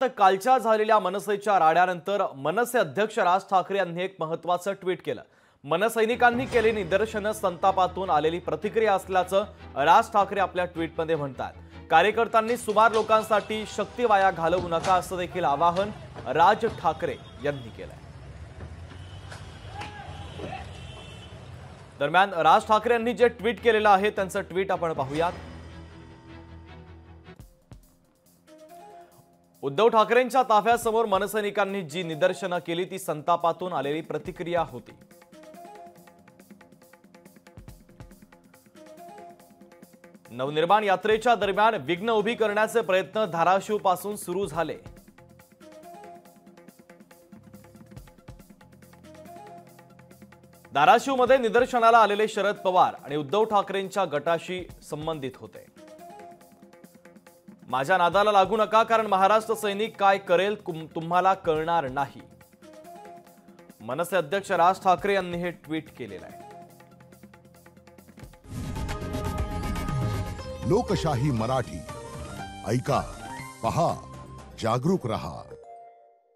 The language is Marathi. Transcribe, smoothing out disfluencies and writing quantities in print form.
तर कालच्या झालेल्या मनसेच्या राड्यानंतर मनसे अध्यक्ष राज ठाकरे यांनी एक महत्त्वाचं ट्विट केलं। मनसैनिकांनी केलेली निदर्शनं संतापातून आलेली प्रतिक्रिया असल्याचं राज ठाकरे आपल्या ट्विटमध्ये म्हणतात। कार्यकर्त्यांनी सुमार लोकांसाठी शक्ती वाया घालवू नका असं देखील आवाहन राज ठाकरे यांनी केलंय। दरम्यान राज ठाकरे यांनी जे ट्विट केलेलं आहे त्यांचं ट्विट आपण पाहूयात। उद्धव ठाकरेंच्या ताफ्यासमोर मनसैनिकांनी जी निदर्शनं केली ती संतापातून आलेली प्रतिक्रिया होती। नवनिर्माण यात्रेच्या दरम्यान विघ्न उभी करण्याचे प्रयत्न धाराशिव पासून सुरू झाले। धाराशिवमध्ये निदर्शनाला आलेले शरद पवार आणि उद्धव ठाकरेंच्या गटाशी संबंधित होते। माझ्या नादाला लागू नका, कारण महाराष्ट्र सैनिक काय करेल तुम्हाला कळणार नाही। मनसे अध्यक्ष राज ठाकरे यांनी हे ट्विट केलेलं आहे। लोकशाही मराठी ऐका, पहा, जागरूक रहा।